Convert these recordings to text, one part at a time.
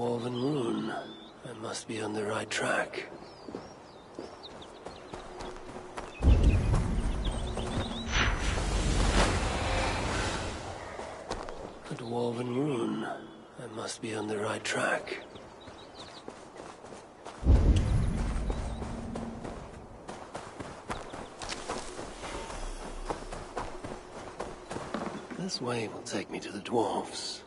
Dwarven rune. I must be on the right track. A Dwarven rune. I must be on the right track. This way will take me to the dwarves.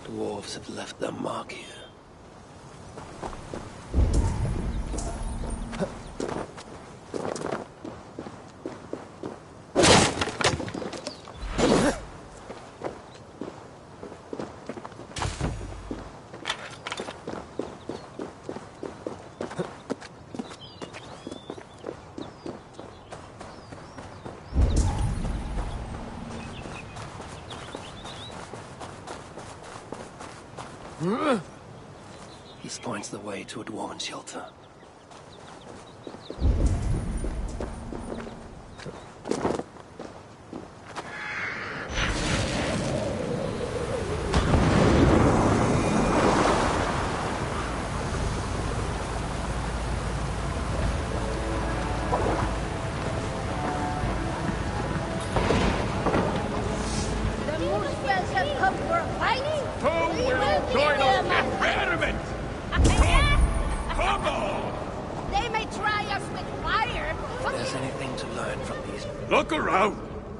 Dwarves have left their mark here. This points the way to a dwarven shelter.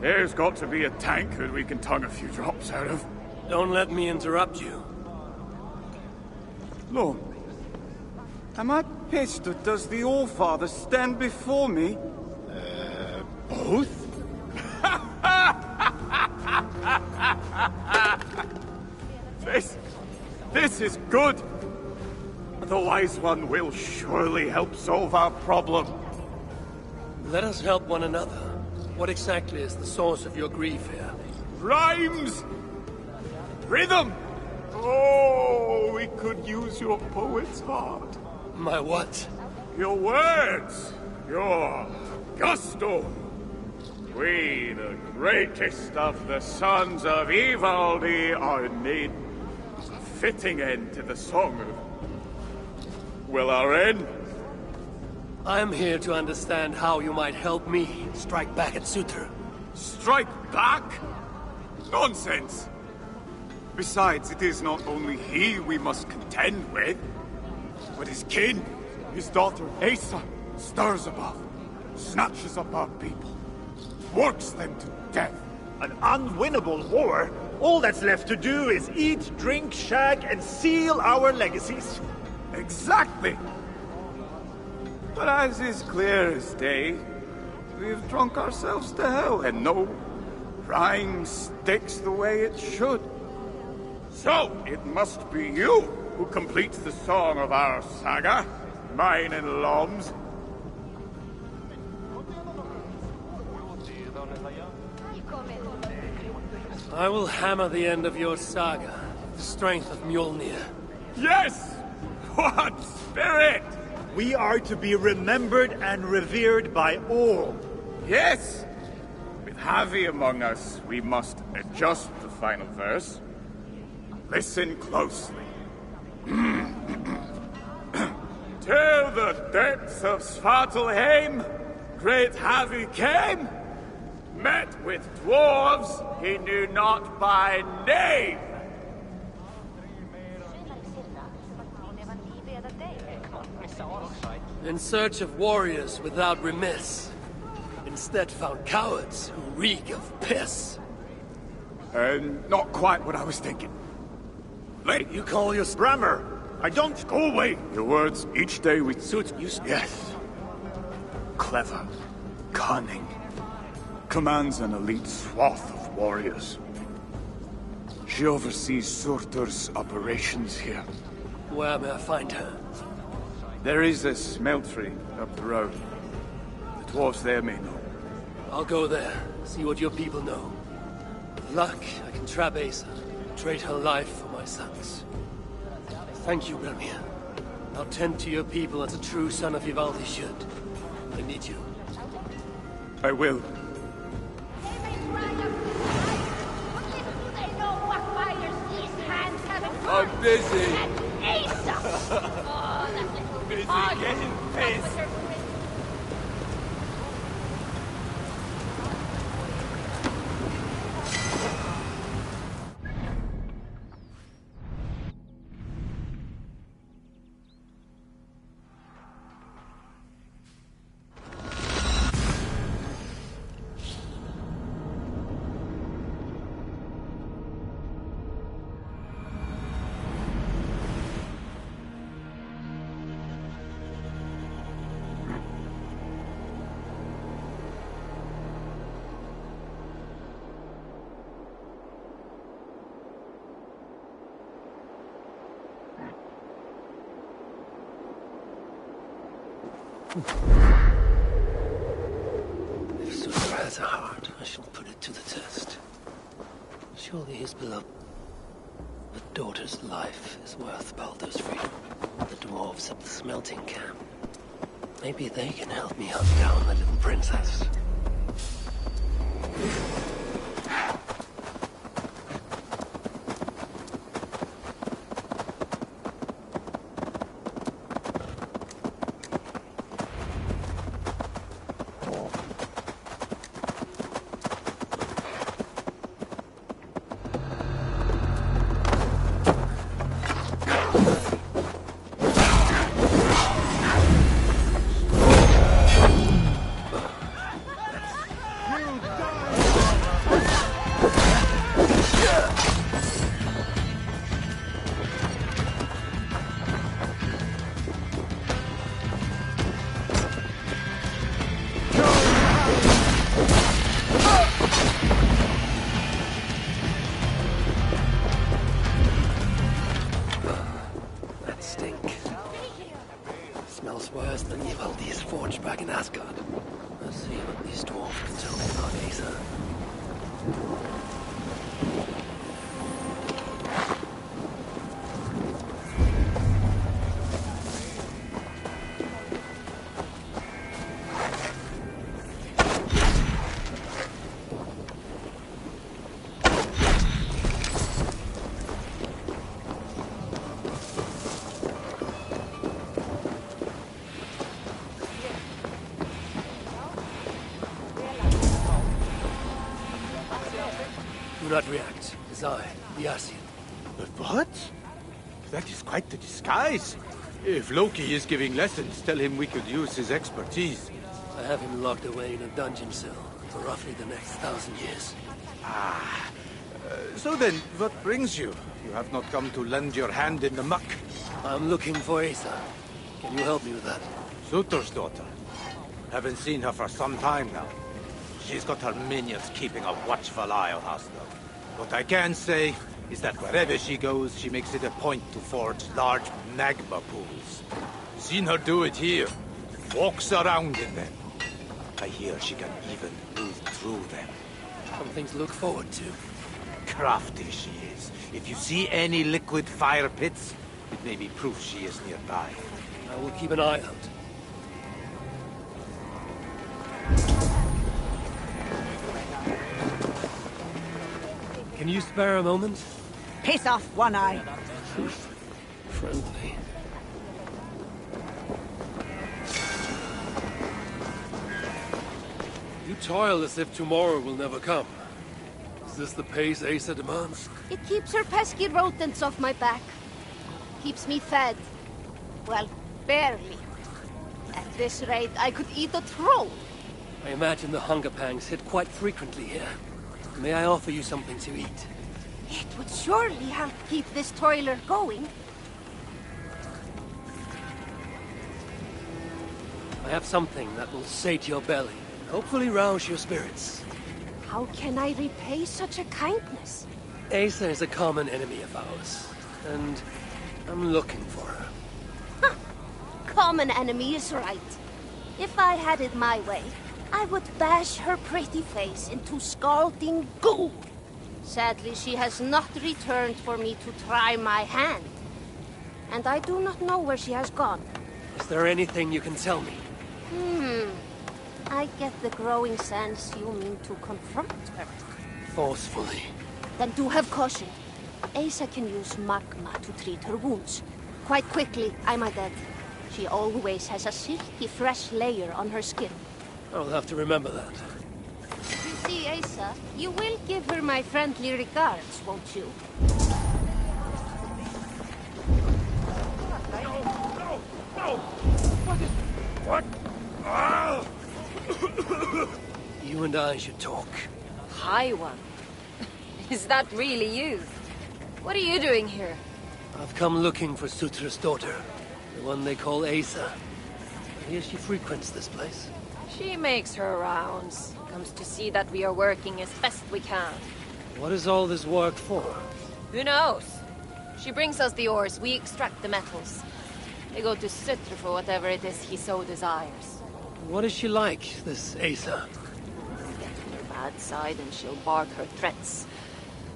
There's got to be a tank that we can tongue a few drops out of. Don't let me interrupt you. Lord, am I pissed or does the All-Father stand before me? Both? This is good. The Wise One will surely help solve our problem. Let us help one another. What exactly is the source of your grief here? Rhymes! Rhythm! Oh, we could use your poet's heart. My what? Your words! Your gusto! We, the greatest of the sons of Ivaldi, are in need of a fitting end to the song of... Will our end? I'm here to understand how you might help me strike back at Suter. Strike back? Nonsense! Besides, it is not only he we must contend with, but his kin, his daughter Asa, stirs above, snatches up our people, works them to death. An unwinnable war? All that's left to do is eat, drink, shag, and seal our legacies. Exactly! But as is clear as day, we've drunk ourselves to hell, and no rhyme sticks the way it should. So, it must be you who completes the song of our saga, mine and Lom's. I will hammer the end of your saga, the strength of Mjolnir. Yes! What spirit! We are to be remembered and revered by all. Yes! With Javi among us, we must adjust the final verse. Listen closely. To the depths of Svartalheim, great Javi came, met with dwarves he knew not by name. In search of warriors without remiss. Instead found cowards who reek of piss. Not quite what I was thinking. Lady, You call your Brammer, I don't... go away! Your words each day with suit you. Yes. Clever. Cunning. Commands an elite swath of warriors. She oversees Surtur's operations here. Where may I find her? There is a smeltery up the road. The dwarves there may know. I'll go there, see what your people know. With luck, I can trap Asa, trade her life for my son's. Thank you, Relmir. I'll tend to your people as a true son of Ivaldi should. I need you. I will. They may try to hide, but little do they know what fires these hands have endured. I'm busy. And Asa! Oh, that little Busy bug. getting What pissed. was her prince? If Sutra has a heart, I shall put it to the test. Surely his beloved daughter's life is worth Baldur's freedom. The dwarves at the smelting camp. Maybe they can help me hunt down the little princess. Smells worse than Ivaldi's forge back in Asgard. Let's see what these dwarves can tell me about Asa. Do not react. It is I, the Asien. But what? That is quite the disguise. If Loki is giving lessons, tell him we could use his expertise. I have him locked away in a dungeon cell for roughly the next 1,000 years. So then, what brings you? You have not come to lend your hand in the muck. I'm looking for Asa. Can you help me with that? Sutor's daughter. Haven't seen her for some time now. She's got her minions keeping a watchful eye on us, though. What I can say is that wherever she goes, she makes it a point to forge large magma pools. Seen her do it here. Walks around in them. I hear she can even move through them. Something to look forward to. Crafty she is. If you see any liquid fire pits, it may be proof she is nearby. I will keep an eye out. Can you spare a moment? Piss off, One Eye. Friendly. You toil as if tomorrow will never come. Is this the pace Asa demands? It keeps her pesky rodents off my back. Keeps me fed. Well, barely. At this rate, I could eat a troll. I imagine the hunger pangs hit quite frequently here. May I offer you something to eat? It would surely help keep this toiler going. I have something that will sate your belly, and hopefully rouse your spirits. How can I repay such a kindness? Asa is a common enemy of ours, and I'm looking for her. Common enemy is right. If I had it my way, I would bash her pretty face into scalding goo. Sadly, she has not returned for me to try my hand. And I do not know where she has gone. Is there anything you can tell me? I get the growing sense you mean to confront her. Forcefully. Then do have caution. Asa can use magma to treat her wounds. Quite quickly, I might add. She always has a silky fresh layer on her skin. I'll have to remember that. You see, Asa, you will give her my friendly regards, won't you? No! What? Ah! You and I should talk. Hi, one. Is that really you? What are you doing here? I've come looking for Sutra's daughter. The one they call Asa. I hear she frequents this place. She makes her rounds. Comes to see that we are working as best we can. What is all this work for? Who knows? She brings us the ores, we extract the metals. They go to Sutra for whatever it is he so desires. What is she like, this Asa? Get to her bad side and she'll bark her threats.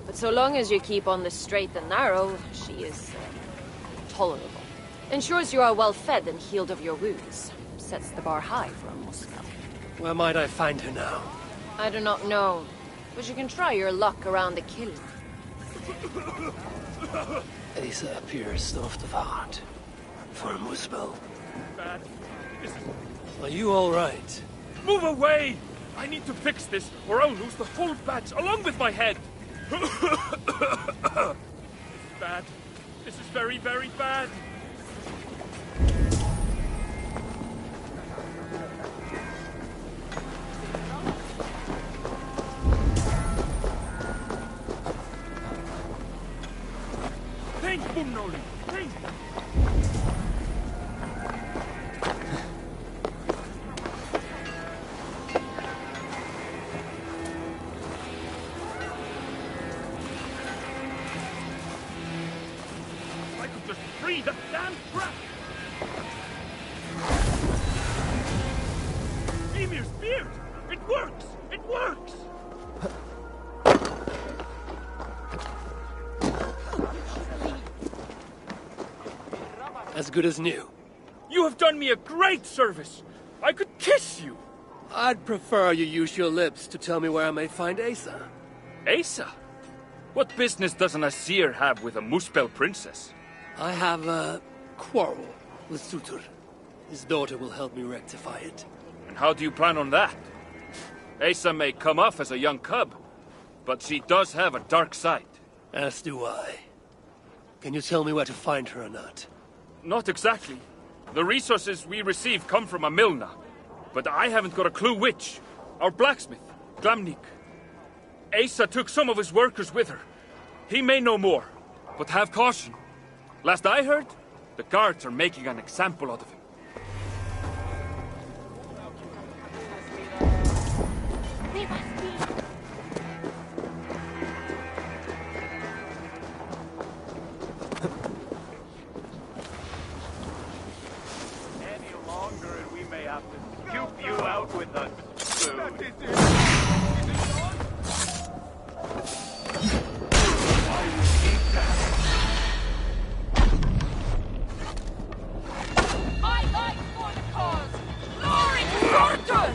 But so long as you keep on the straight and narrow, she is tolerable. Ensures you are well fed and healed of your wounds. Sets the bar high for a Muspel. Where might I find her now? I do not know, but you can try your luck around the kiln. Asa appears soft of heart. For a Muspel. Bad. This is... Are you all right? Move away! I need to fix this, or I'll lose the whole batch, along with my head! This is bad. This is very, very bad. Think, Bumnoli! Think! I could just free that damn trap! Emir's beard! It works! It works! As good as new. You have done me a great service! I could kiss you! I'd prefer you use your lips to tell me where I may find Asa. Asa? What business does an Asir have with a Muspel princess? I have a quarrel with Sutur. His daughter will help me rectify it. And how do you plan on that? Asa may come off as a young cub, but she does have a dark side. As do I. Can you tell me where to find her or not? Not exactly. The resources we receive come from a Milna, but I haven't got a clue which. Our blacksmith, Glamnik. Asa took some of his workers with her. He may know more, but have caution. Last I heard, the guards are making an example out of him. Any longer and we may have to scoop you out with a spoon. I fight for the cause! Glory to Arthur!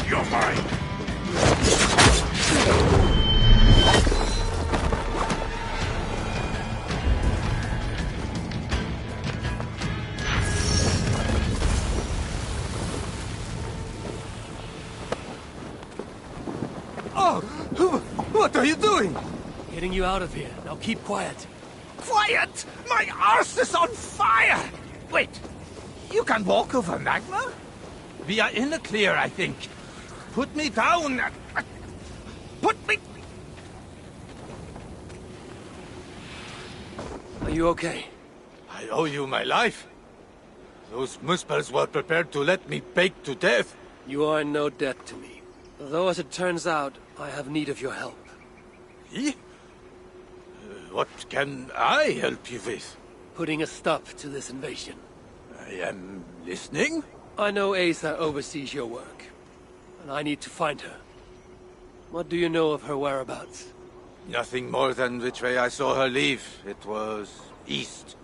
You're mine! Oh! What are you doing? Getting you out of here. Now keep quiet. Quiet! My arse is on fire! Wait, you can walk over magma? We are in the clear, I think. Put me down! Put me... Are you okay? I owe you my life. Those Muspels were prepared to let me bake to death. You are in no debt to me. Though, as it turns out, I have need of your help. Eh? What can I help you with? Putting a stop to this invasion. I am listening. I know Asa oversees your work, and I need to find her. What do you know of her whereabouts? Nothing more than which way I saw her leave. It was east.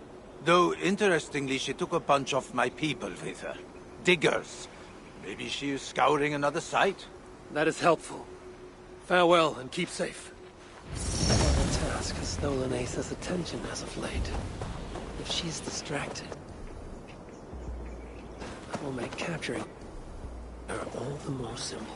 Though, interestingly, she took a bunch of my people with her. Diggers. Maybe she is scouring another site? That is helpful. Farewell, and keep safe. The task has stolen Asa's attention as of late. If she's distracted, that will make capturing her all the more simple.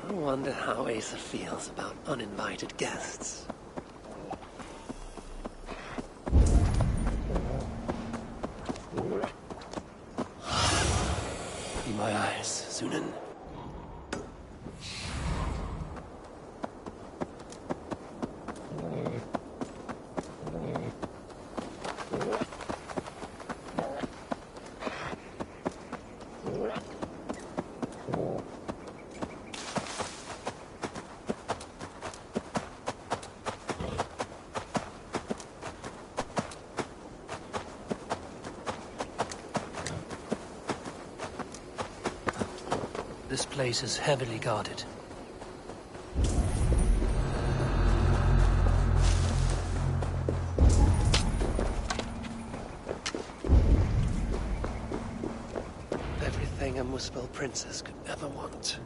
I wonder how Asa feels about uninvited guests. Be my eyes, Sunan. This place is heavily guarded. Everything a Muspel princess could ever want.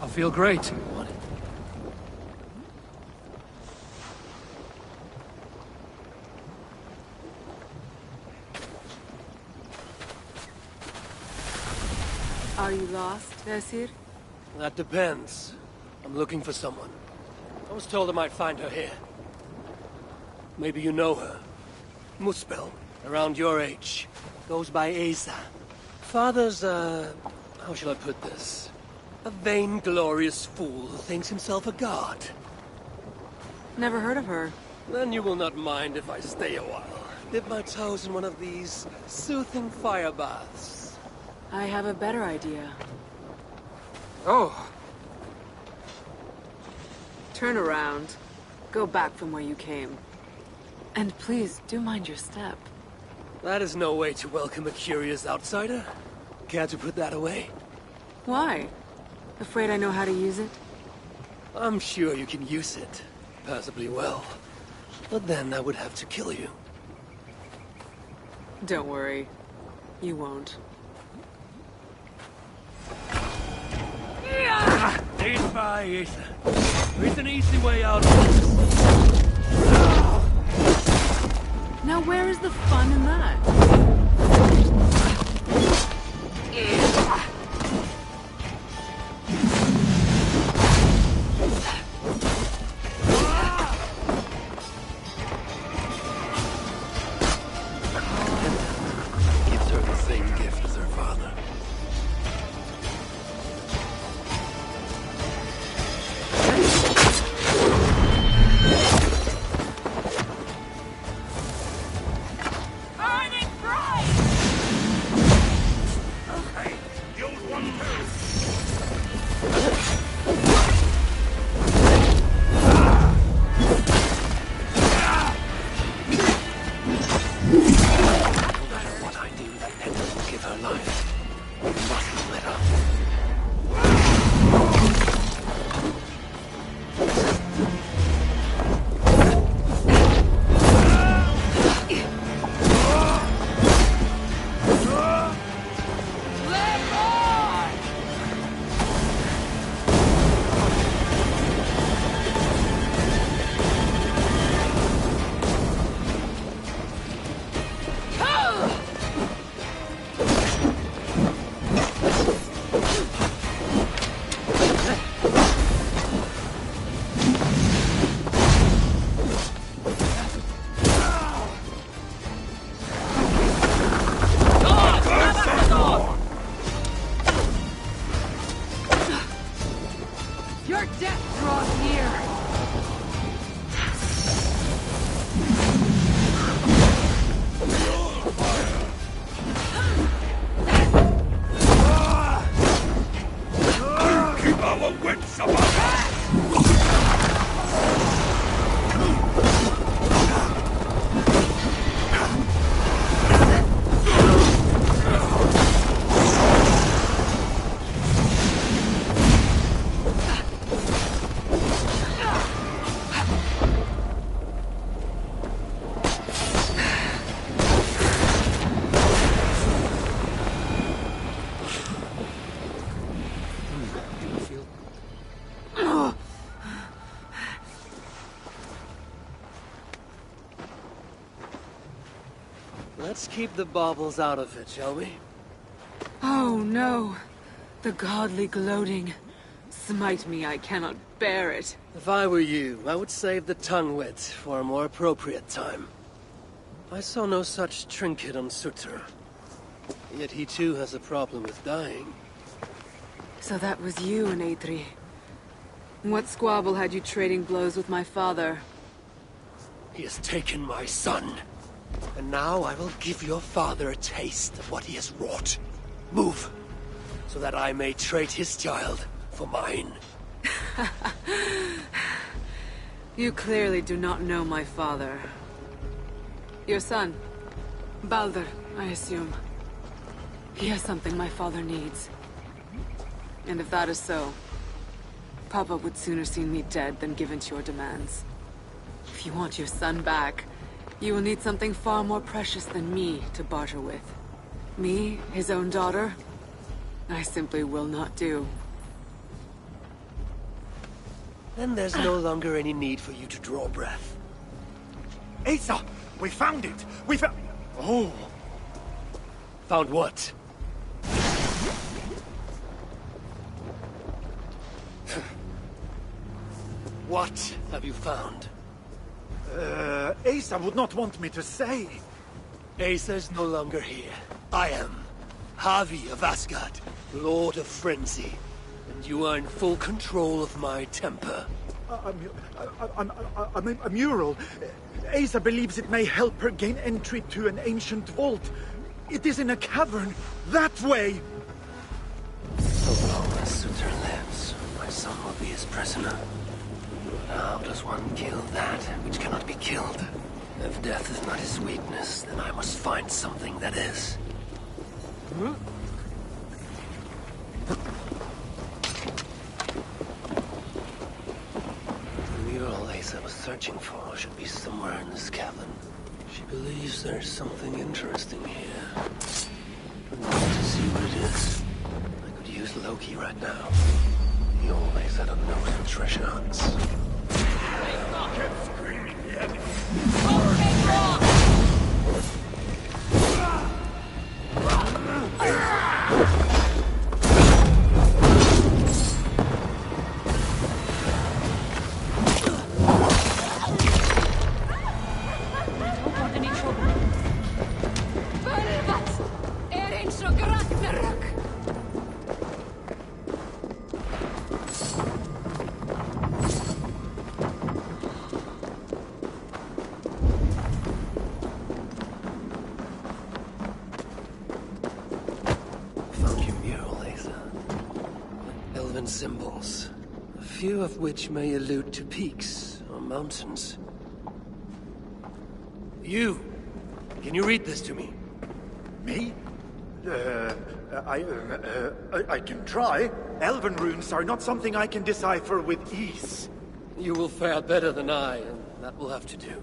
I feel great. Are you lost, Vesir? That depends. I'm looking for someone. I was told I might find her here. Maybe you know her. Muspel, around your age. Goes by Asa. Father's, how shall I put this? A vainglorious fool who thinks himself a god. Never heard of her. Then you will not mind if I stay a while. Dip my toes in one of these soothing fire baths. I have a better idea. Oh. Turn around. Go back from where you came. And please, do mind your step. That is no way to welcome a curious outsider. Care to put that away? Why? Afraid I know how to use it? I'm sure you can use it. Passably well. But then I would have to kill you. Don't worry. You won't. Goodbye, Asa. There is an easy way out of this. Now where is the fun in that? Gives her the same gift as her father. Let's keep the baubles out of it, shall we? Oh no. The godly gloating. Smite me, I cannot bear it. If I were you, I would save the tongue wit for a more appropriate time. I saw no such trinket on Sutter. Yet he too has a problem with dying. So that was you and Eitri. What squabble had you trading blows with my father? He has taken my son. And now I will give your father a taste of what he has wrought. Move, so that I may trade his child for mine. You clearly do not know my father. Your son, Baldur, I assume. He has something my father needs. And if that is so, Papa would sooner see me dead than give in to your demands. If you want your son back, you will need something far more precious than me to barter with. Me, his own daughter? I simply will not do. Then there's no longer any need for you to draw breath. Asa! We found it! We found... Oh! Found what? What have you found? Asa would not want me to say. Asa's no longer here. I am. Havi of Asgard, Lord of Frenzy. And you are in full control of my temper. A mural. Asa believes it may help her gain entry to an ancient vault. It is in a cavern. That way! So long as Sutter lives, my son will be his prisoner. How does one kill that which cannot be killed? If death is not his weakness, then I must find something that is. The mural Asa was searching for should be somewhere in this cavern. She believes there's something interesting here. I need to see what it is. I could use Loki right now. You always had a nose for treasure hunts. Don't want any trouble. Ragnarok! Found your mural, Asa. Elven symbols, a few of which may allude to peaks or mountains. You! Can you read this to me? Me? I can try. Elven runes are not something I can decipher with ease. You will fare better than I, and that will have to do.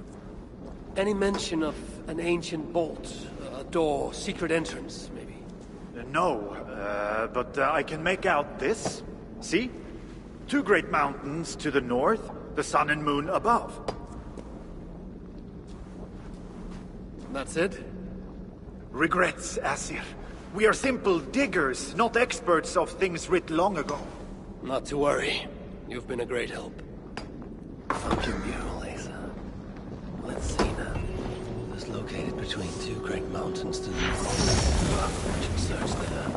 Any mention of an ancient bolt, a door, secret entrance, maybe? No, but I can make out this. See? Two great mountains to the north, the sun and moon above. That's it? Regrets, Asir. We are simple diggers, not experts of things writ long ago. Not to worry. You've been a great help. Found your mural, Asa. Let's see now. It was located between two great mountains to the north. We should search there.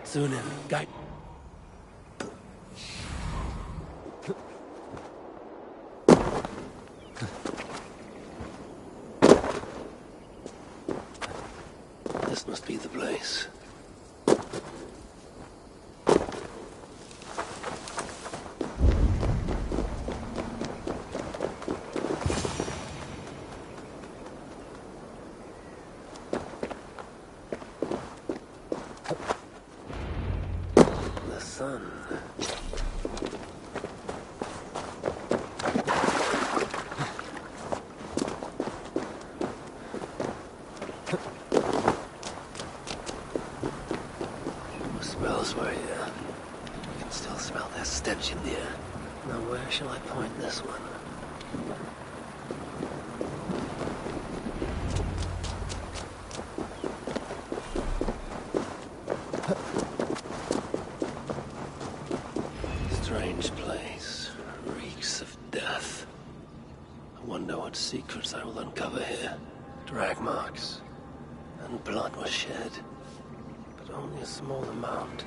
Sunan, guide. This must be the place. The sun. The smells were here. You can still smell their stench in the air. Now where shall I point this one? Strange place. Reeks of death. I wonder what secrets I will uncover here. Drag marks. And blood was shed. But only a small amount.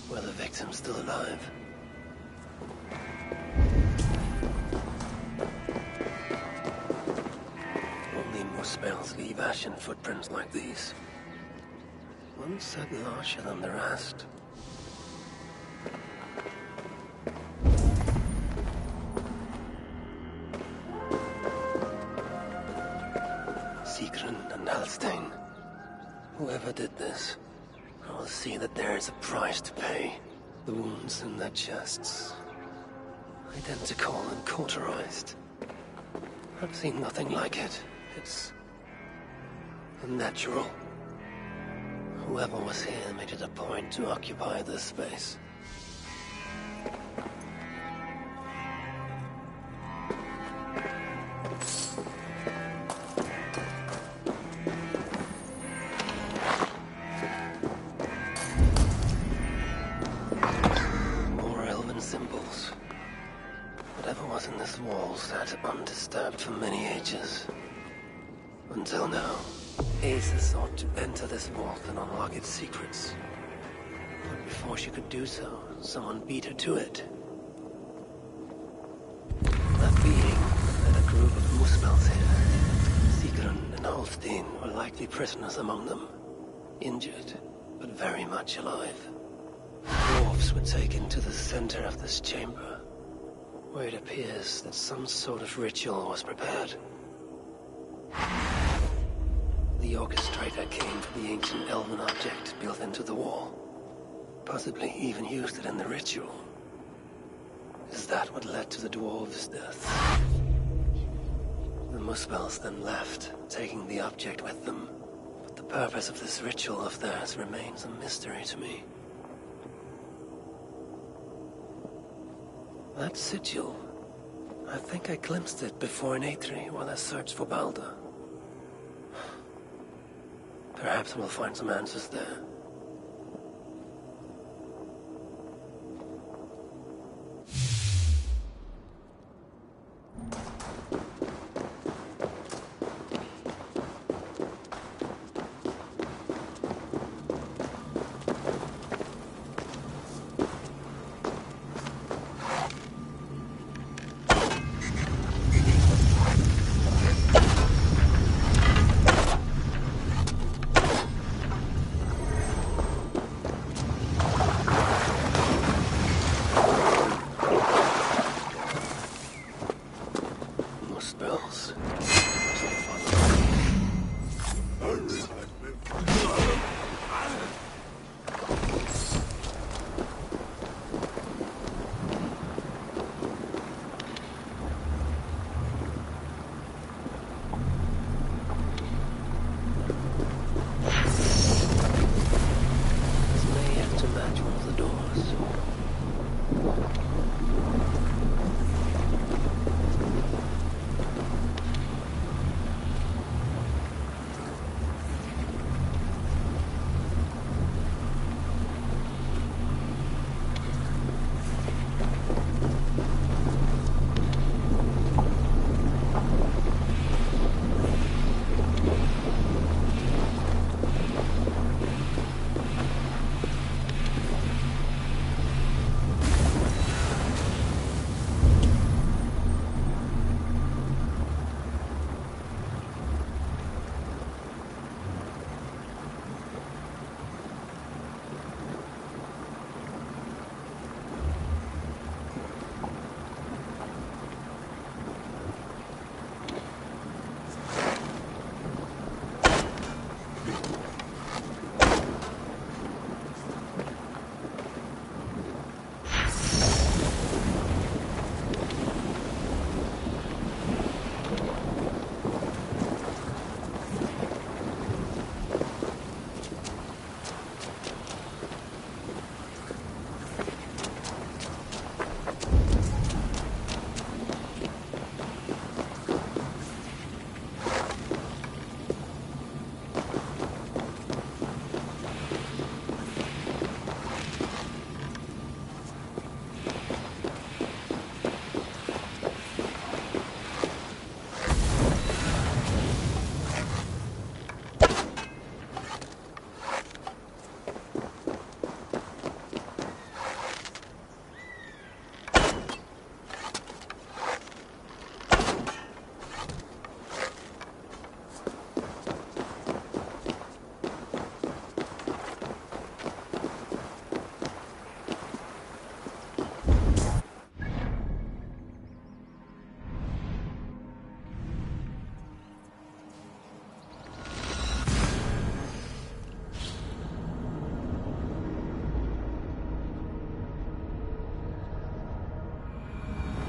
Were the victims still alive? Only Muspel's leave ashen footprints like these. One said larger than the rest. Sigrun and Halstein. Whoever did this, I will see that there is a price to pay. The wounds in their chests. Identical and cauterized. I've seen nothing like it. It's unnatural. Whoever was here made it a point to occupy this space. Symbols. Whatever was in this wall sat undisturbed for many ages. Until now, Asa sought to enter this vault and unlock its secrets. But before she could do so, someone beat her to it. That being led a group of Muspels here. Sigrun and Holstein were likely prisoners among them. Injured, but very much alive. Dwarves were taken to the center of this chamber, where it appears that some sort of ritual was prepared. The orchestrator came from the ancient elven object built into the wall. Possibly even used it in the ritual. Is that what led to the dwarves' death? The Muspels then left, taking the object with them. But the purpose of this ritual of theirs remains a mystery to me. That sigil. I think I glimpsed it before in Aetri while I searched for Balder. Perhaps we'll find some answers there.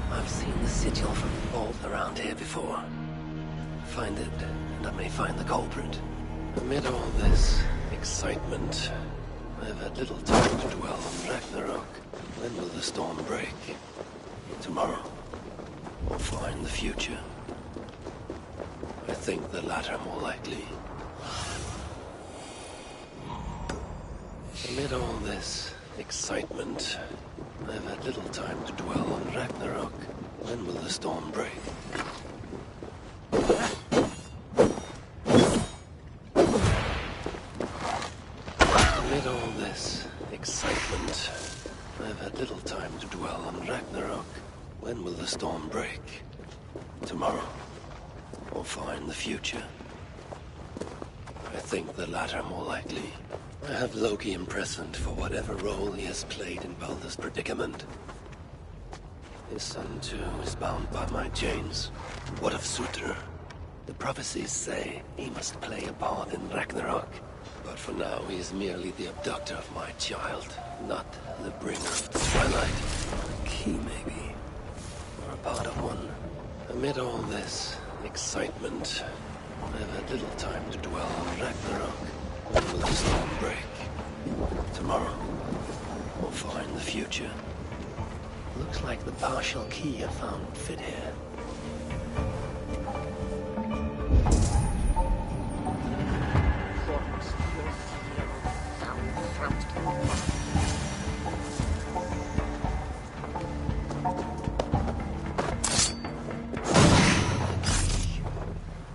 I've seen the sigil from vault around here before. Find it, and I may find the culprit. Amid all this excitement, I've had little time to dwell on Ragnarok. When will the storm break? Tomorrow? Or find the future? I think the latter more likely. Amid all this excitement, I've had little time to dwell on Ragnarok. When will the storm break? Amid all this excitement, I've had little time to dwell on Ragnarok. When will the storm break? Tomorrow? Or find the future? I think the latter more likely. I have Loki imprisoned for whatever role he has played in Baldur's predicament. His son, too, is bound by my chains. What of Surtr? The prophecies say he must play a part in Ragnarok. But for now, he is merely the abductor of my child, not the bringer of the Twilight. A key, maybe. Or a part of one. Amid all this excitement, I have had little time to dwell on Ragnarok. When will the storm break? Tomorrow? Or far in the future? Looks like the partial key I found would fit here.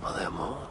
Are there more?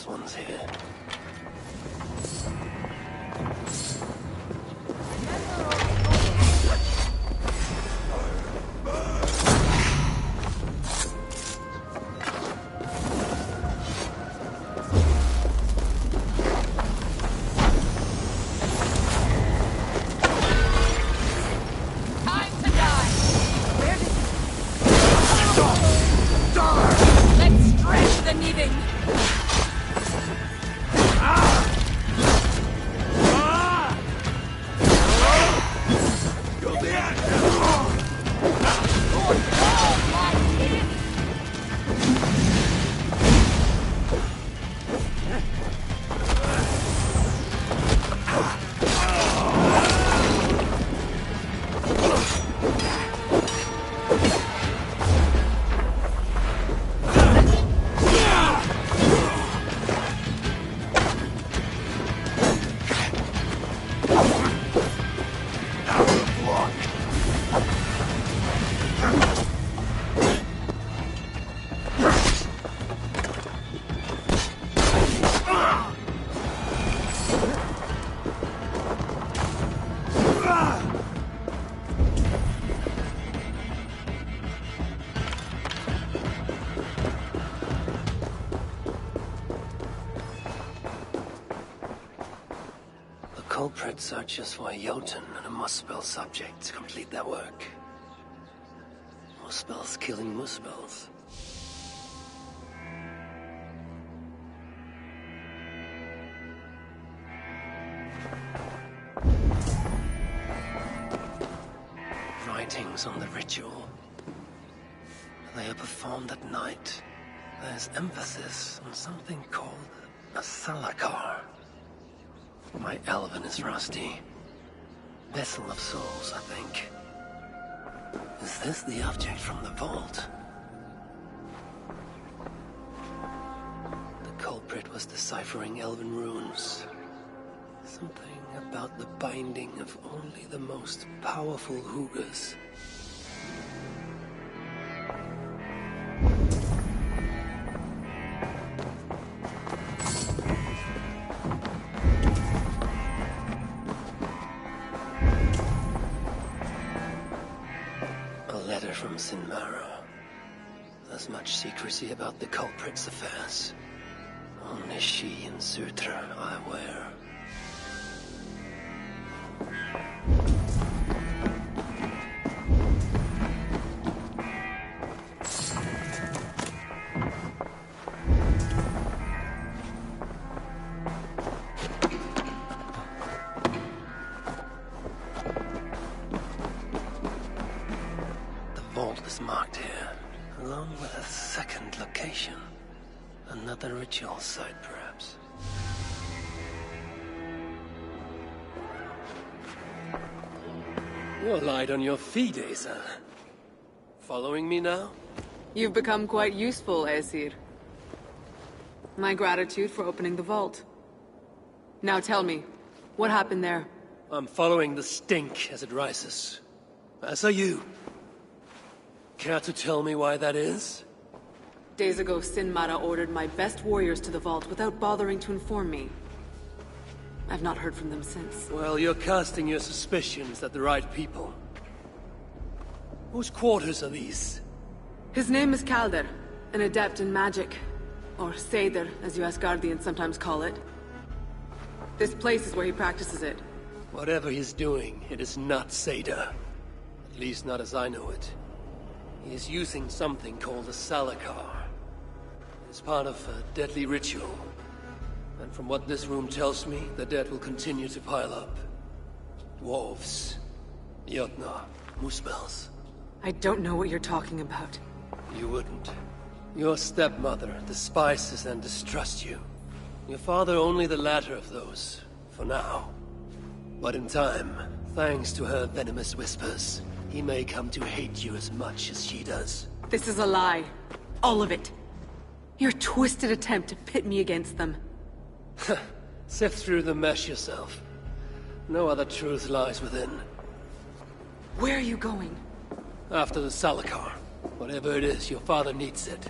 One's here. Culprit searches for a Jotun and a Muspel subject to complete their work. Muspels killing Muspels. Writings on the ritual. They are performed at night. There's emphasis on something called a salakar. My Elven is rusty. Vessel of souls, I think. Is this the object from the vault? The culprit was deciphering Elven runes. Something about the binding of only the most powerful Hugas. From Sinmara. There's much secrecy about the culprit's affairs. Only she and Surtr are aware. location. Another ritual site, perhaps. You're light on your feet, Asa. Following me now? You've become quite useful, Aesir. My gratitude for opening the vault. Now tell me, what happened there? I'm following the stink as it rises. As are you. Care to tell me why that is? Days ago, Sinmara ordered my best warriors to the vault without bothering to inform me. I've not heard from them since. Well, you're casting your suspicions at the right people. Whose quarters are these? His name is Kalder, an adept in magic. Or Seder, as you Asgardians sometimes call it. This place is where he practices it. Whatever he's doing, it is not Seder. At least not as I know it. He is using something called a Salakar. It's part of a deadly ritual. And from what this room tells me, the dead will continue to pile up. Dwarves, Jotnar, Muspels. I don't know what you're talking about. You wouldn't. Your stepmother despises and distrusts you. Your father only the latter of those, for now. But in time, thanks to her venomous whispers, he may come to hate you as much as she does. This is a lie. All of it. Your twisted attempt to pit me against them. Sift through the mesh yourself. No other truth lies within. Where are you going? After the Salakar. Whatever it is, your father needs it.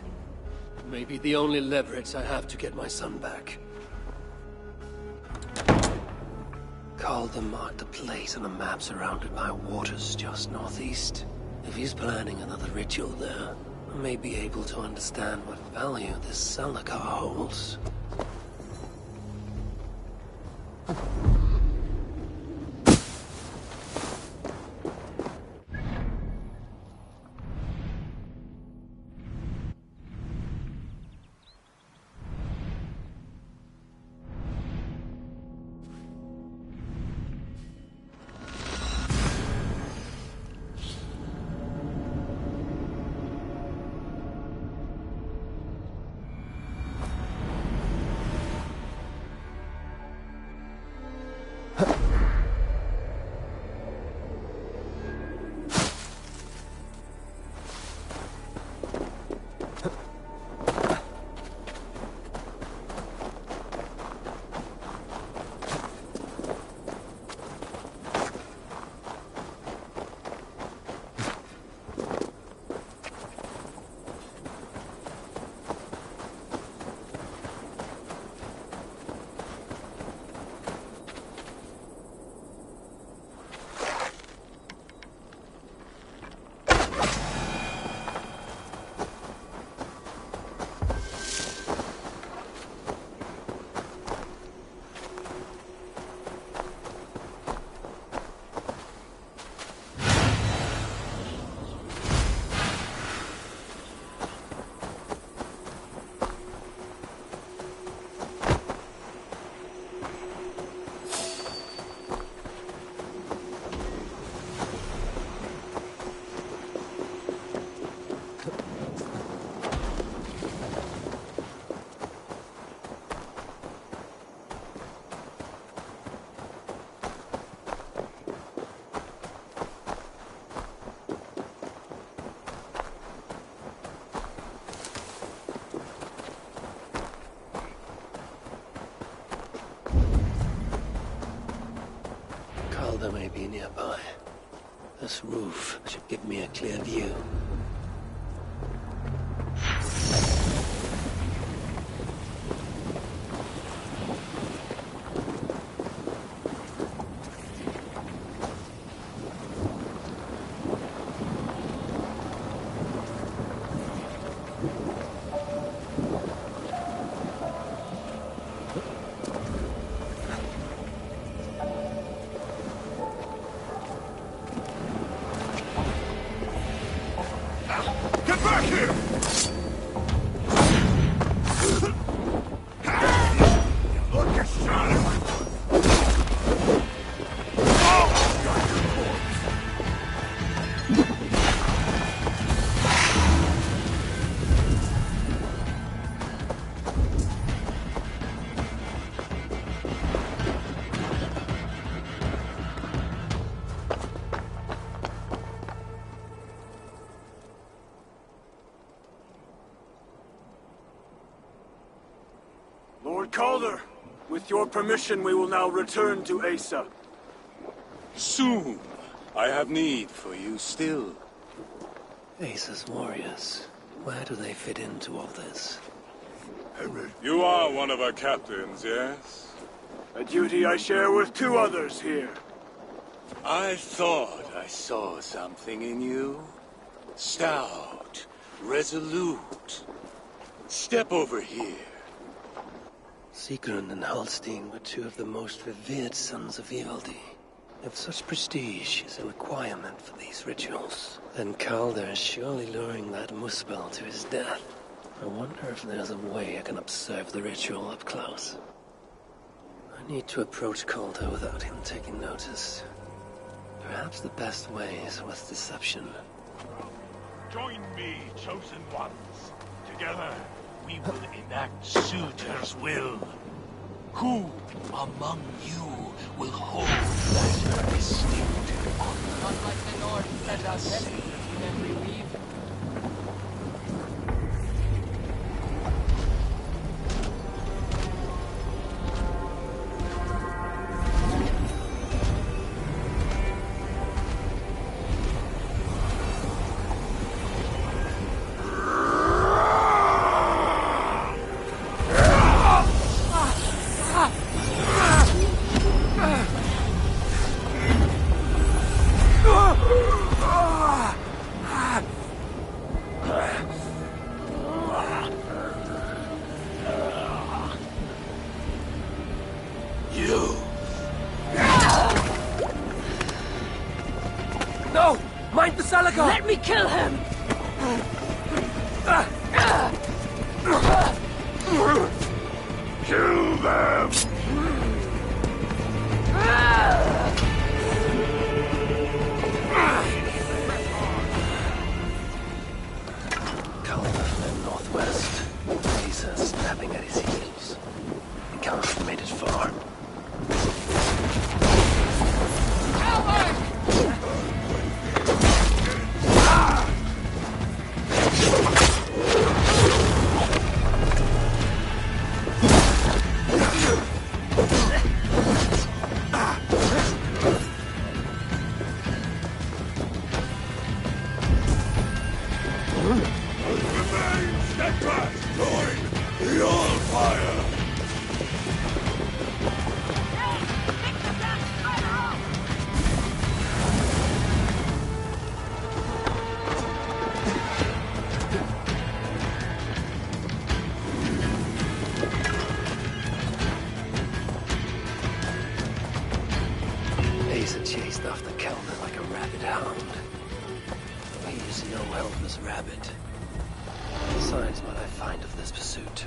It may be the only leverage I have to get my son back. Calder marked a place on a map surrounded by waters just northeast. If he's planning another ritual there, I may be able to understand what value this Salakar holds. Calder may be nearby. This roof should give me a clear view. Lord Calder, with your permission, we will now return to Asa. Soon. I have need for you still. Asa's warriors. Where do they fit into all this? You are one of our captains, yes? A duty I share with 2 others here. I thought I saw something in you. Stout, resolute. Step over here. Sigrun and Halstein were 2 of the most revered sons of Ivaldi. If such prestige is a requirement for these rituals, then Calder is surely luring that Muspel to his death. I wonder if there's a way I can observe the ritual up close. I need to approach Calder without him taking notice. Perhaps the best way is with deception. Join me, chosen ones. Together, we will enact Surtur's will. Who among you will hold that distinct honor? Unlike the North, send us heavy, then we leave. Let me kill him! Kill them! Calder fled northwest. Asa snapping at his heels. He can't have made it far. Asa chased after Calder like a rabid hound. He is no helpless rabbit. Besides what I find of this pursuit.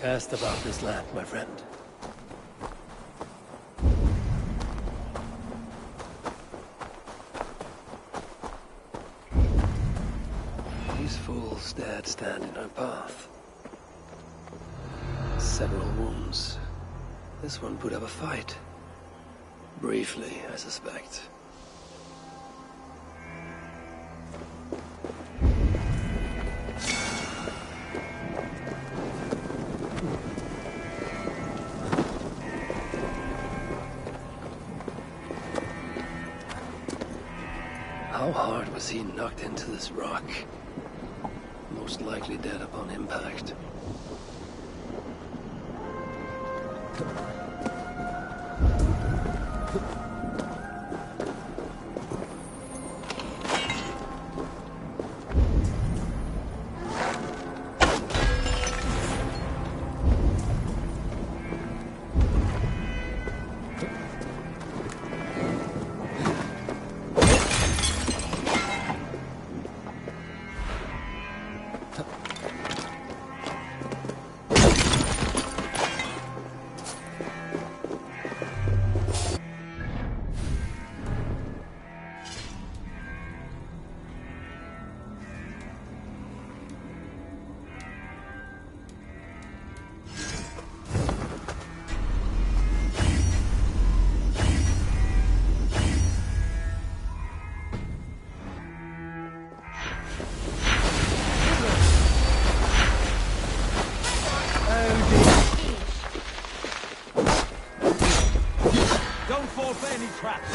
Cast about this land, my friend. stand in her path. Several wounds. This one put up a fight. Briefly, I suspect. How hard was he knocked into this rock? Most likely dead upon impact. Don't fall for any traps.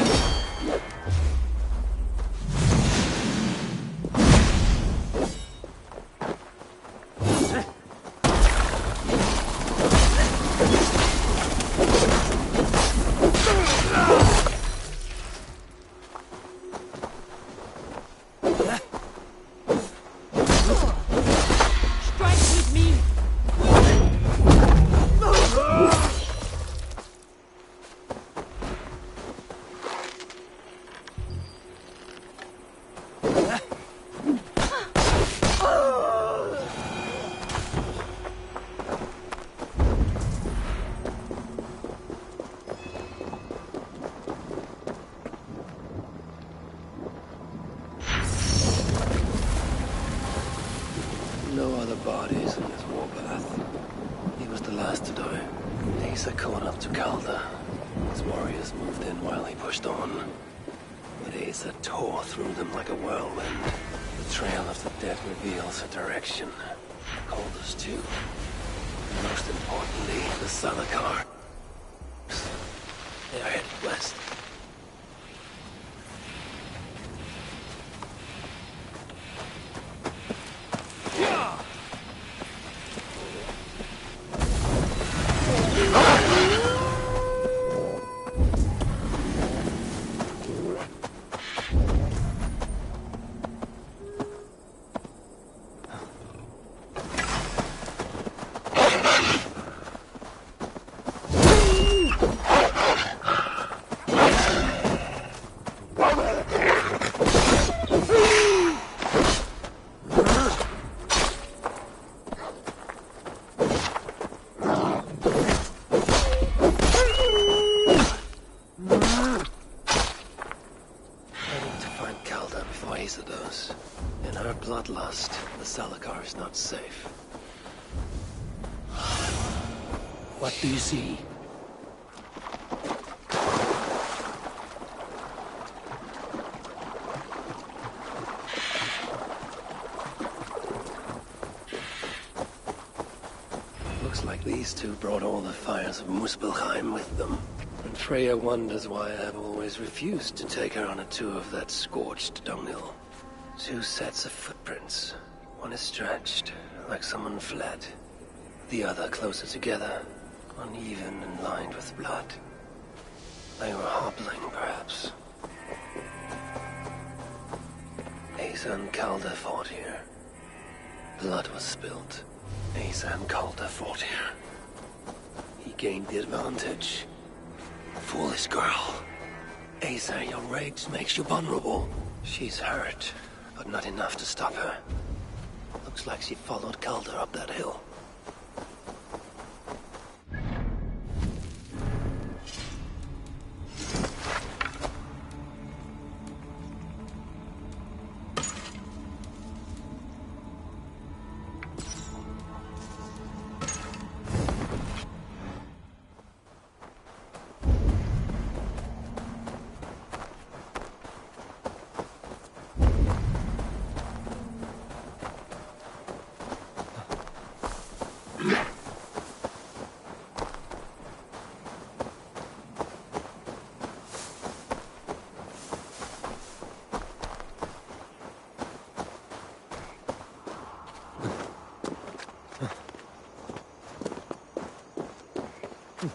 No other bodies in this warpath. He was the last to die. Asa caught up to Calder. His warriors moved in while he pushed on. But Asa tore through them like a whirlwind. The trail of the dead reveals a direction. Calder's too. And most importantly, the Salakar. They are headed west. In her bloodlust, the Salakar is not safe. What do you see? Looks like these two brought all the fires of Muspelheim with them. And Freya wonders why I have always refused to take her on a tour of that scorched dunghill. 2 sets of footprints. One is stretched, like someone fled. The other closer together, uneven and lined with blood. They were hobbling, perhaps. Asa and Calder fought here. Blood was spilled. Asa and Calder fought here. He gained the advantage. Foolish girl. Asa, your rage makes you vulnerable. She's hurt, but not enough to stop her. Looks like she followed Calder up that hill. I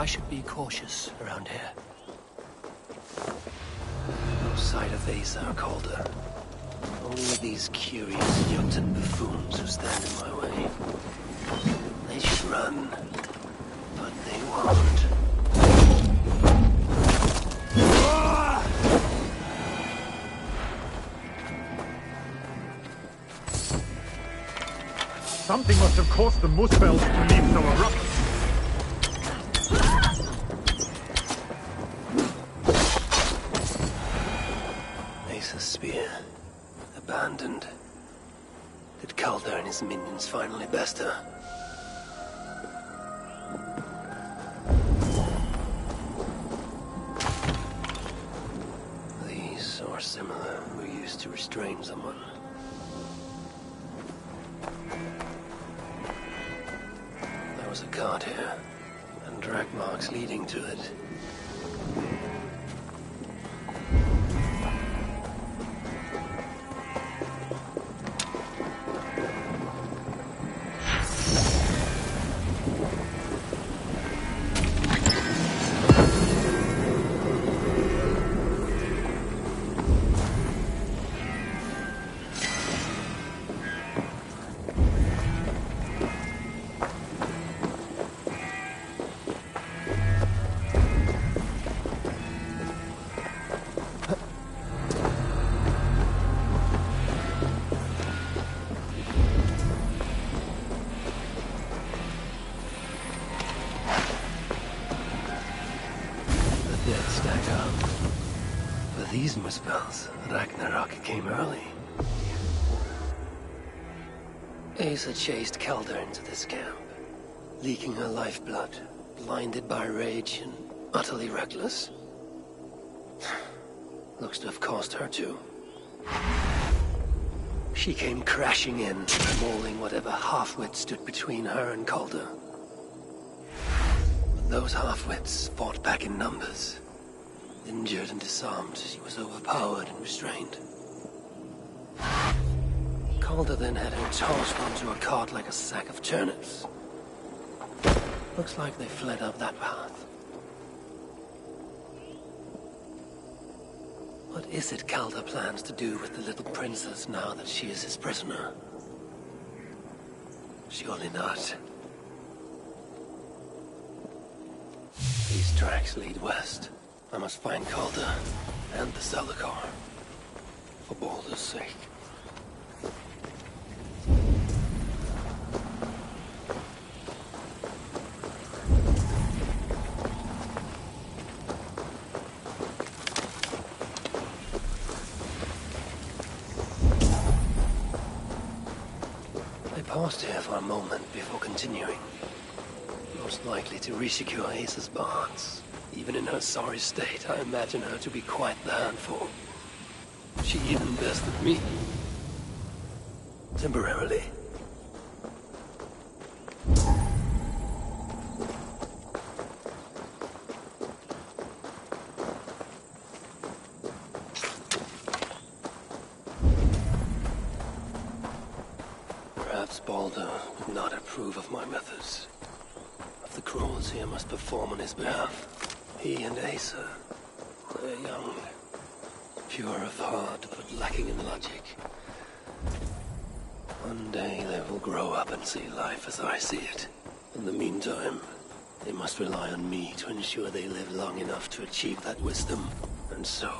should be cautious around here. No sight of Asa or Calder. Only these curious Jotun buffoons who stand in my way. They should run, but they won't. Something must have caused the Muspels to leave so abruptly. Asa's spear. Abandoned. Did Calder and his minions finally best her? These, or similar, were used to restrain someone. There was a cart here, and drag marks leading to it. These Muspels, Ragnarok came early. Asa chased Calder into this camp, leaking her lifeblood, blinded by rage and utterly reckless. Looks to have cost her too. She came crashing in, mauling whatever half-wit stood between her and Calder. But those half-wits fought back in numbers. Injured and disarmed, she was overpowered and restrained. Calder then had her tossed onto a cart like a sack of turnips. Looks like they fled up that path. What is it Calder plans to do with the little princess now that she is his prisoner? Surely not. These tracks lead west. I must find Calder and the Salakar, for Baldur's sake. I paused here for a moment before continuing. Most likely to resecure Asa's bonds. Even in her sorry state, I imagine her to be quite the handful. She even bested me. Temporarily. Perhaps Baldur would not approve of my methods. Of the cruelty I must perform on his behalf. He and Asa, they're young, pure of heart, but lacking in logic. One day they will grow up and see life as I see it. In the meantime, they must rely on me to ensure they live long enough to achieve that wisdom. And so,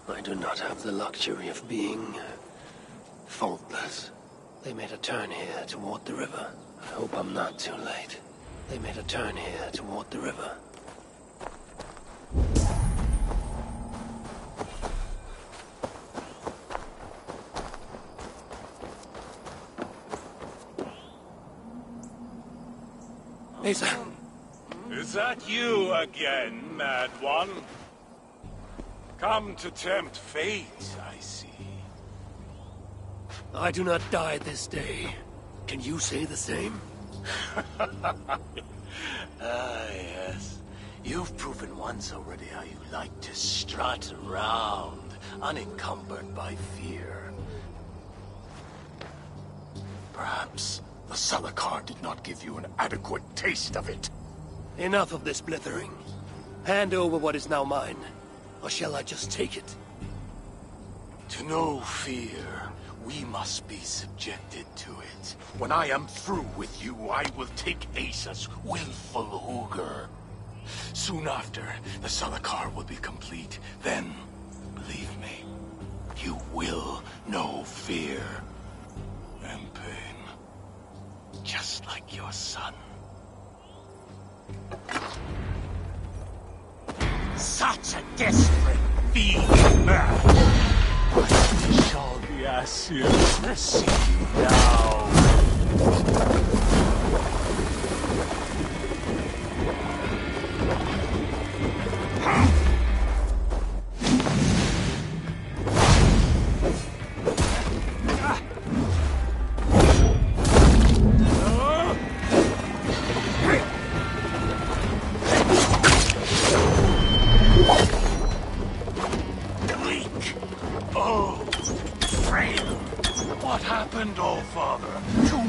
I do not have the luxury of being faultless. They made a turn here toward the river. I hope I'm not too late. They made a turn here toward the river. Asa. Is that you again, Mad One? Come to tempt fate, I see. I do not die this day. Can you say the same? Yes. You've proven once already how you like to strut around, unencumbered by fear. Perhaps the Salakar did not give you an adequate taste of it. Enough of this blithering. Hand over what is now mine, or shall I just take it? To know fear, we must be subjected to it. When I am through with you, I will take Asa's willful Hooger. Soon after, the Salakar will be complete. Then, believe me, you will know fear and pain. Just like your son. Such a desperate fiend man! We shall be as you see now.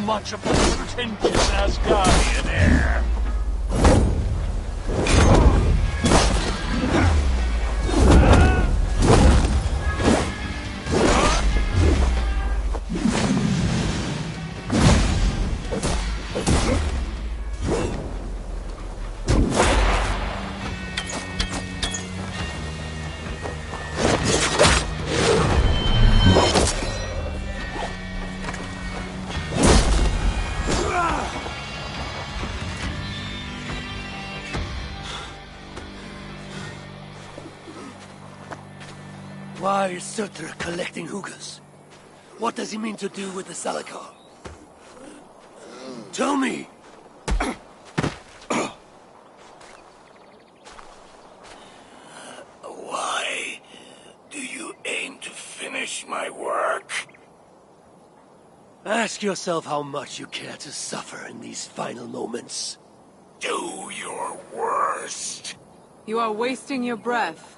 Much of the pretentious Asgardian air. Why is Surtur collecting Hoogers? What does he mean to do with the Salakar? Tell me! Why do you aim to finish my work? Ask yourself how much you care to suffer in these final moments. Do your worst. You are wasting your breath.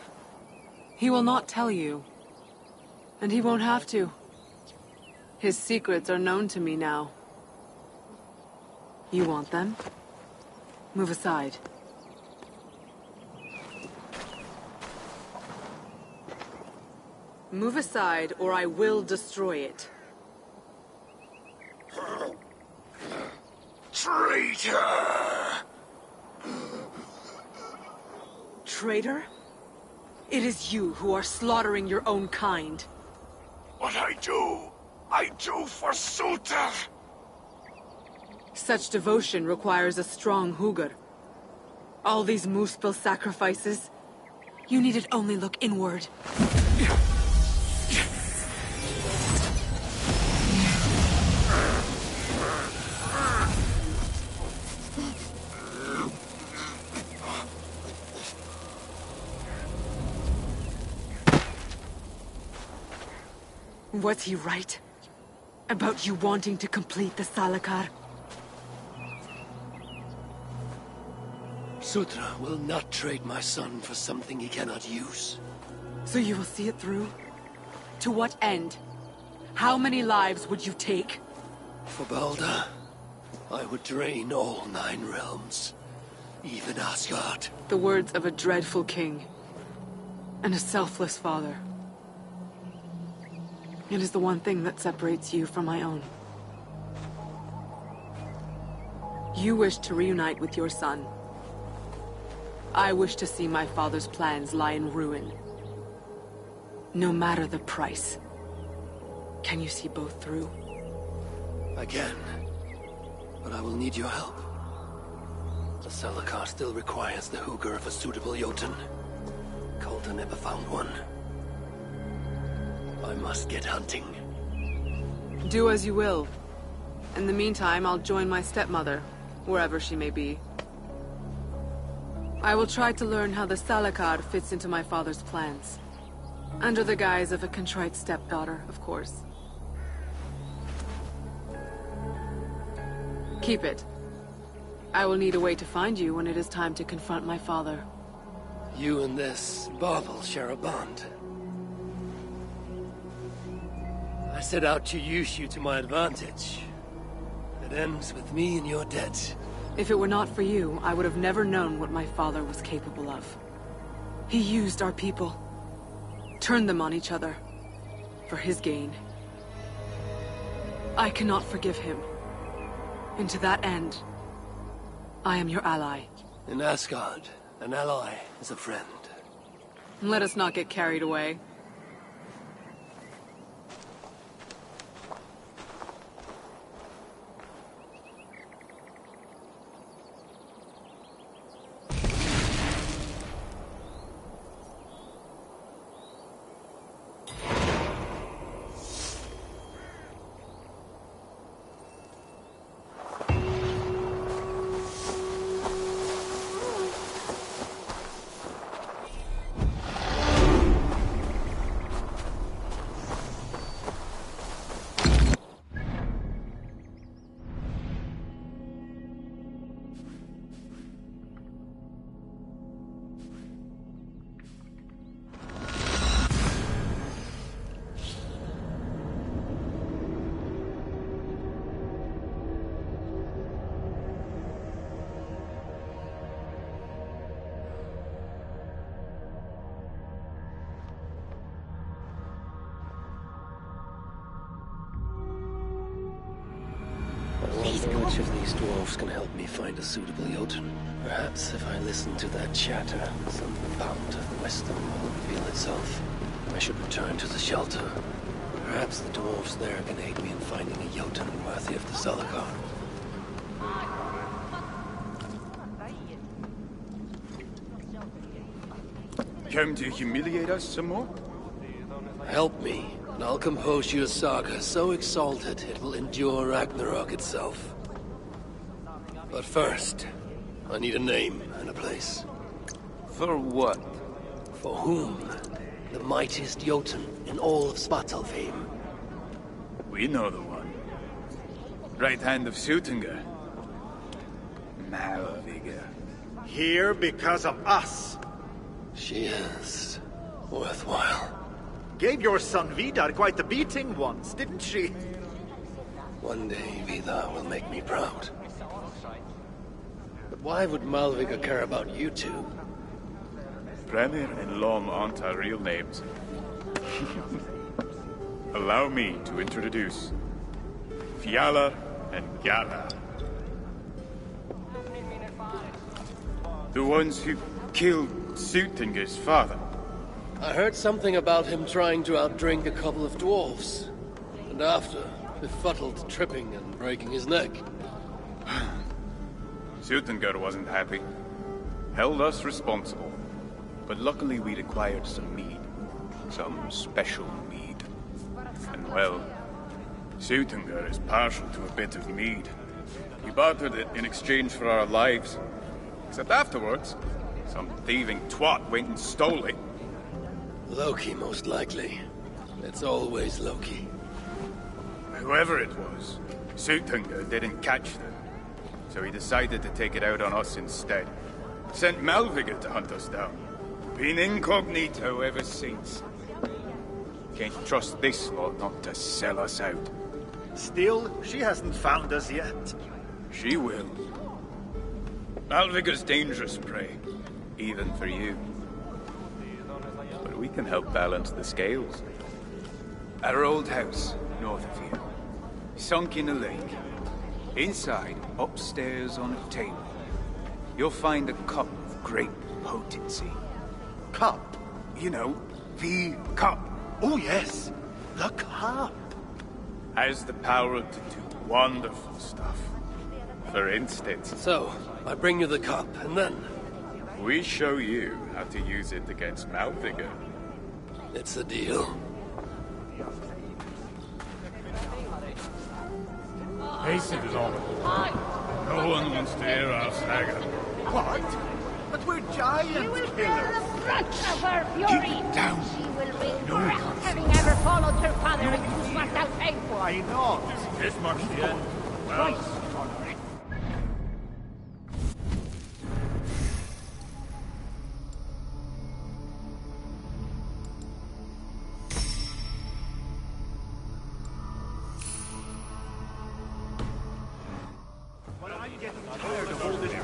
He will not tell you. And he won't have to. His secrets are known to me now. You want them? Move aside. Move aside, or I will destroy it. Traitor! Traitor? It is you who are slaughtering your own kind. What I do for Surtur! Such devotion requires a strong Hugr. All these Muspel sacrifices, you needed only look inward. Was he right? About you wanting to complete the Salakar? Surtur will not trade my son for something he cannot use. So you will see it through? To what end? How many lives would you take? For Balder, I would drain all 9 realms. Even Asgard. The words of a dreadful king. And a selfless father. It is the one thing that separates you from my own. You wish to reunite with your son. I wish to see my father's plans lie in ruin. No matter the price. Can you see both through? I can. But I will need your help. The Salakar still requires the Hugr of a suitable Jotun. Coulter never found one. I must get hunting. Do as you will. In the meantime, I'll join my stepmother, wherever she may be. I will try to learn how the Salakar fits into my father's plans. Under the guise of a contrite stepdaughter, of course. Keep it. I will need a way to find you when it is time to confront my father. You and this bauble share a bond. I set out to use you to my advantage. It ends with me in your debt. If it were not for you, I would have never known what my father was capable of. He used our people, turned them on each other, for his gain. I cannot forgive him. And to that end, I am your ally. In Asgard, an ally is a friend. Let us not get carried away. I wonder which of these dwarves can help me find a suitable Jotun. Perhaps if I listen to that chatter, some fount of wisdom will reveal itself. I should return to the shelter. Perhaps the dwarves there can aid me in finding a Jotun worthy of the Zalakar. Come to humiliate us some more? Help me, and I'll compose you a saga so exalted it will endure Ragnarok itself. But first, I need a name and a place. For what? For whom? The mightiest Jotun in all of Svartalfheim. We know the one. Right hand of Sutunga. Malviga. Here because of us. She is worthwhile. Gave your son Vidar quite the beating once, didn't she? One day Vidar will make me proud. But why would Malviga care about you two? Premier and Lom aren't our real names. Allow me to introduce Fjalar and Galar. The ones who killed Sutinger's father. I heard something about him trying to outdrink a couple of dwarves. And after, befuddled, tripping and breaking his neck. Sutinger wasn't happy. Held us responsible. But luckily we'd acquired some mead. Some special mead. And well, Sutinger is partial to a bit of mead. We bartered it in exchange for our lives. Except afterwards, some thieving twat went and stole it. Loki, most likely. It's always Loki. Whoever it was, Sutinger didn't catch them. So he decided to take it out on us instead. Sent Malviga to hunt us down. Been incognito ever since. Can't trust this lot not to sell us out. Still, she hasn't found us yet. She will. Malviga's dangerous prey, even for you. But we can help balance the scales. At our old house, north of here. Sunk in a lake. Inside, upstairs on a table, you'll find a cup of great potency. Cup? You know, the cup. Oh yes, the cup. Has the power to do wonderful stuff. For instance... So, I bring you the cup, and then... we show you how to use it against Malviga. It's a deal. Pace it along. No one wants to hear our saga. What? But we're giant killers. The brunt of her fury. Keep it down. She will regret having ever followed her father into Svartalfheim. Why not? This much the end. Well, tired of all this.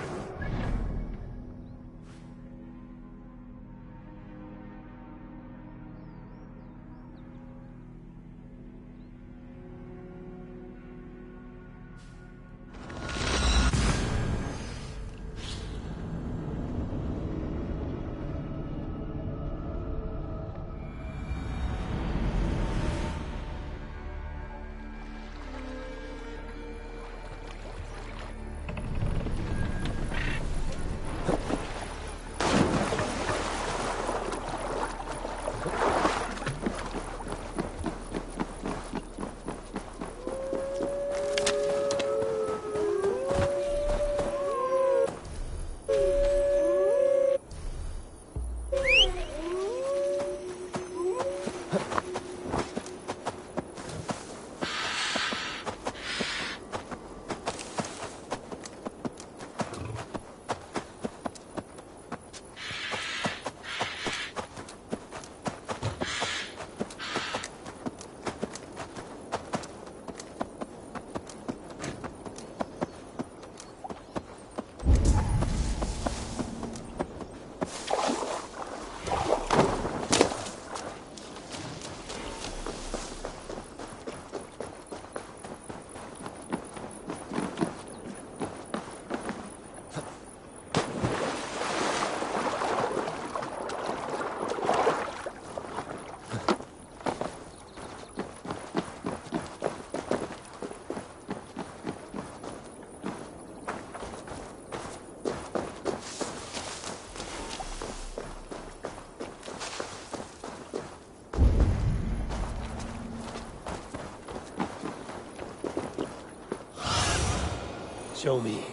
Show me.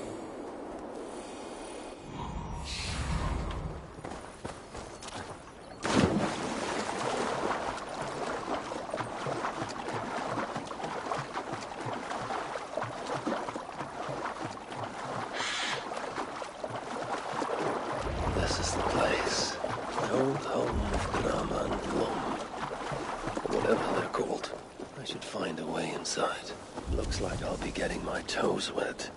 This is the place. The old home of Grama and Blom. Whatever they're called. I should find a way inside. Looks like I'll be getting my toes wet.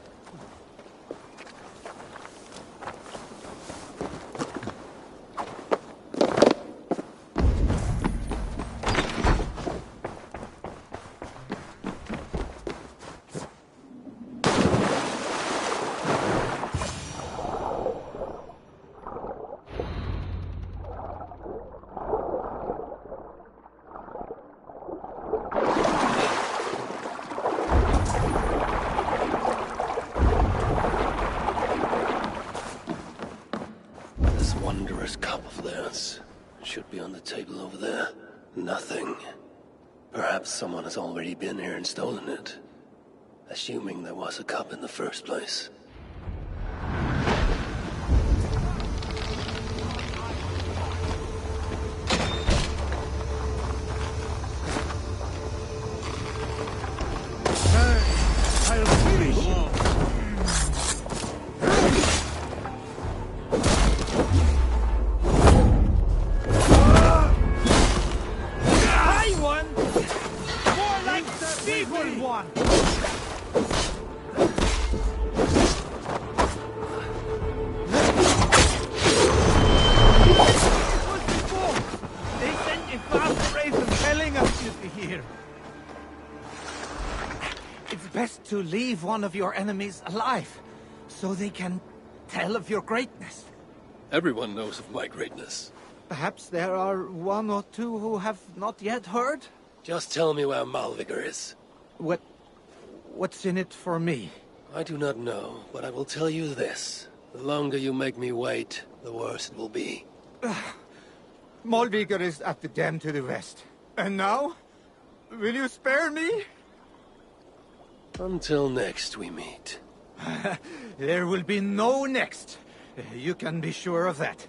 Wondrous cup of theirs should be on the table over there. Nothing. Perhaps someone has already been here and stolen it. Assuming there was a cup in the first place. I'll finish you. It's best to leave one of your enemies alive, so they can tell of your greatness. Everyone knows of my greatness. Perhaps there are one or two who have not yet heard? Just tell me where Malvigar is. What's in it for me? I do not know, but I will tell you this. The longer you make me wait, the worse it will be. Malvigar is at the dam to the west. And now? Will you spare me? Until next we meet. There will be no next. You can be sure of that.